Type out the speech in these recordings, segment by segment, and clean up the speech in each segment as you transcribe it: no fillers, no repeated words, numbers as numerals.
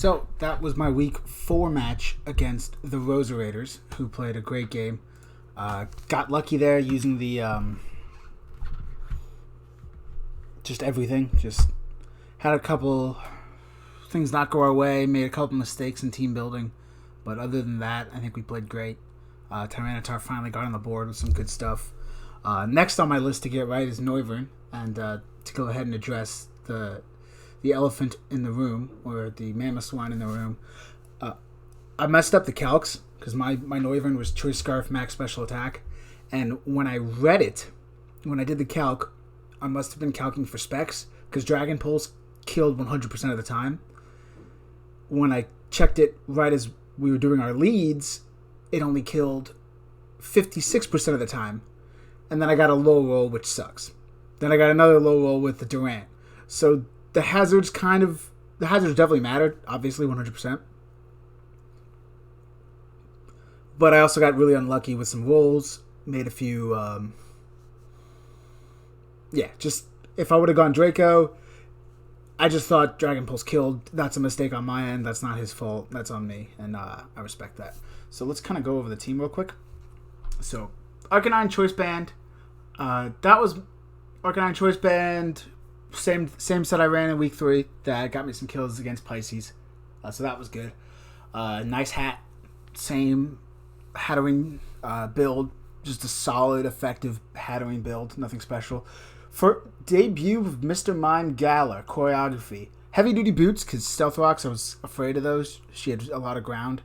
So that was my week 4 match against the Rosa Raiders, who played a great game. Got lucky there using the just everything. Just had a couple things not go our way, made a couple mistakes in team building, but other than that, I think we played great. Tyranitar finally got on the board with some good stuff. Next on my list to get right is Noivern, and to go ahead and address the elephant in the room, or the mammoth swine in the room. I messed up the calcs, because my Noivern was Choice Scarf Max Special Attack, and when I read it, when I did the calc, I must have been calcing for specs, because Dragon Pulse killed 100% of the time. When I checked it right as we were doing our leads, it only killed 56% of the time. And then I got a low roll, which sucks. Then I got another low roll with the Durant. So the hazards definitely mattered, obviously, 100%. But I also got really unlucky with some rolls, made a few, just if I would have gone Draco, I just thought Dragon Pulse killed. That's a mistake on my end. That's not his fault. That's on me, and I respect that. So let's kind of go over the team real quick. So Arcanine Choice Band, that was Arcanine Choice Band. Same set I ran in week 3 that got me some kills against Pisces. So that was good. Nice hat. Same Hattering build. Just a solid, effective Hattering build. Nothing special. For debut of Mr. Mime Gala, choreography. Heavy duty boots, because Stealth Rocks, I was afraid of those. She had a lot of ground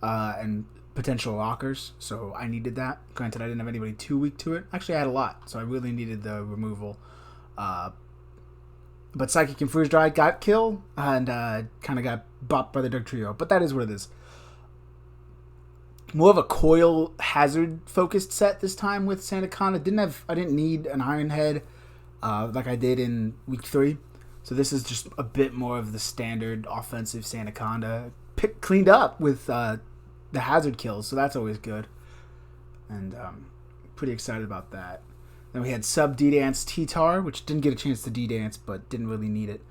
and potential lockers, so I needed that. Granted, I didn't have anybody too weak to it. Actually, I had a lot, so I really needed the removal. But Psychic and Freeze Dry got killed and kind of got bopped by the Dark Trio. But that is what it is. More of a coil hazard focused set this time with Sandaconda. I didn't need an Iron Head like I did in week 3. So this is just a bit more of the standard offensive Sandaconda. Cleaned up with the hazard kills, so that's always good. And pretty excited about that. Then we had sub D-Dance T-Tar, which didn't get a chance to D-Dance, but didn't really need it.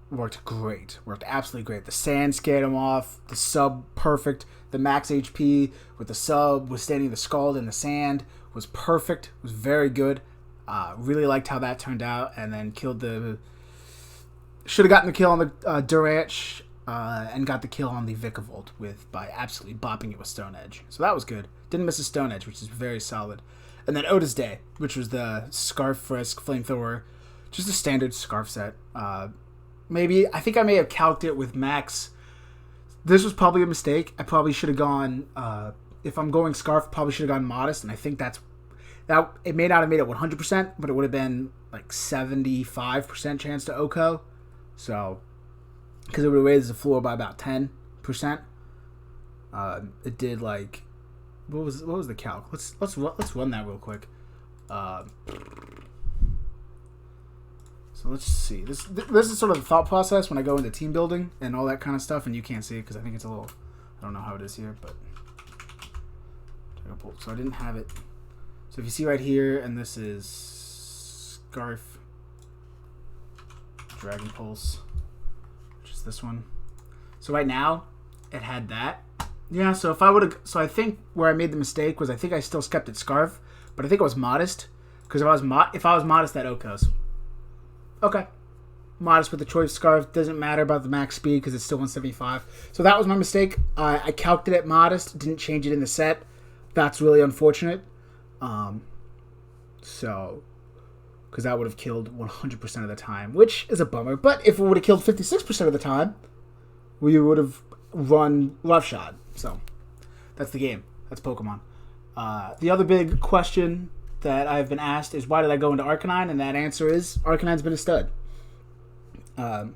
Worked great. Worked absolutely great. The sand scared him off. The sub, perfect. The max HP with the sub, withstanding the Scald in the sand, was perfect. Was very good. Really liked how that turned out. And then killed the... Should have gotten the kill on the Durant, and got the kill on the Vikavolt by absolutely bopping it with Stone Edge. So that was good. Didn't miss a Stone Edge, which is very solid. And then Otis Day, which was the Scarf Frisk Flamethrower. Just a standard Scarf set. I think I may have calced it with Max. This was probably a mistake. I probably should have gone, if I'm going Scarf, probably should have gone Modest. And I think that it may not have made it 100%, but it would have been like 75% chance to OHKO. So, because it would have raised the floor by about 10%. It did like, what was the calc? Let's run that real quick. So let's see. This is sort of the thought process when I go into team building and all that kind of stuff, and you can't see it because I think it's a little, I don't know how it is here, but so I didn't have it. So if you see right here, and this is Scarf Dragon Pulse, which is this one. So right now, it had that. Yeah, so if I would have, so I think where I made the mistake was I think I still kept it Scarf, but I think it was Modest, because if I was Modest, that OHKOs. Okay. Modest with the Choice Scarf. Doesn't matter about the max speed because it's still 175. So that was my mistake. I calced it at Modest. Didn't change it in the set. That's really unfortunate. So, because that would have killed 100% of the time, which is a bummer. But if it would have killed 56% of the time, we would have run Roughshod. So, that's the game. That's Pokemon. The other big question that I've been asked is why did I go into Arcanine, and that answer is Arcanine's been a stud. I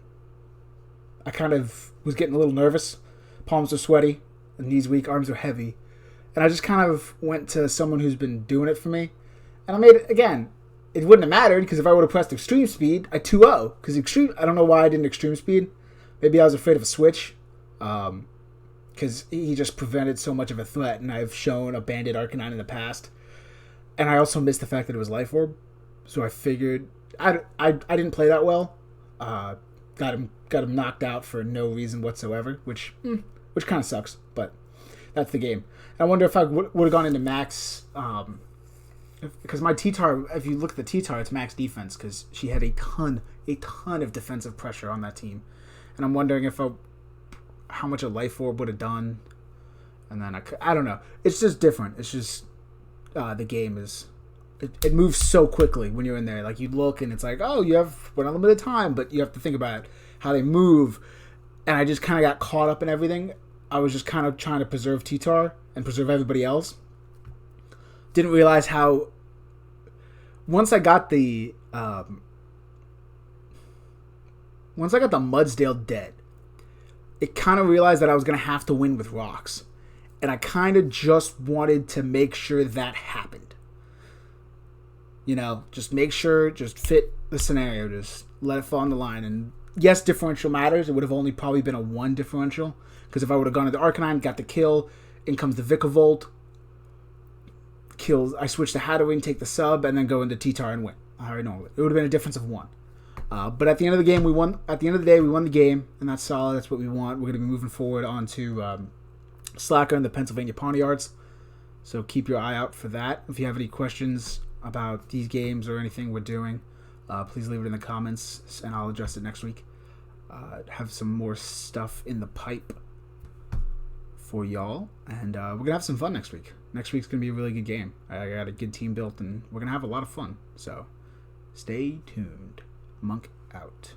kind of was getting a little nervous. Palms are sweaty, knees weak, arms are heavy, and I just kind of went to someone who's been doing it for me, and I made it again. It wouldn't have mattered because if I would have pressed Extreme Speed, I 2-0 because Extreme. I don't know why I didn't Extreme Speed. Maybe I was afraid of a switch, because he just prevented so much of a threat, and I've shown a banded Arcanine in the past. And I also missed the fact that it was Life Orb. So I figured I didn't play that well. Because got him knocked out for no reason whatsoever, which kind of sucks, but that's the game. I wonder if I would have gone into max, because my T-Tar, if you look at the T-Tar, it's max defense because she had a ton of defensive pressure on that team, and I'm wondering how much a life orb would have done, and then I don't know. It's just different. It's just the game is. It moves so quickly when you're in there. Like, you look and it's like, oh, you have one unlimited time, but you have to think about how they move. And I just kind of got caught up in everything. I was just kind of trying to preserve T-Tar and preserve everybody else. Didn't realize how once I got the Mudsdale dead, it kind of realized that I was going to have to win with rocks. And I kind of just wanted to make sure that happened. You know, just make sure, just fit the scenario, just let it fall on the line. And yes, differential matters. It would have only probably been a 1 differential. Because if I would have gone to the Arcanine, got the kill, in comes the Vikavolt, kills, I switch to Hatterene, take the sub, and then go into T-Tar and win. I already know it. It would have been a difference of 1. But at the end of the game, we won. At the end of the day, we won the game, and that's solid. That's what we want. We're going to be moving forward onto Slacker and the Pennsylvania Pawniards. So keep your eye out for that. If you have any questions about these games or anything we're doing, please leave it in the comments and I'll address it next week. Have some more stuff in the pipe for y'all, and we're gonna have some fun next week. Next week's gonna be a really good game. I got a good team built and we're gonna have a lot of fun, so stay tuned. Monk out.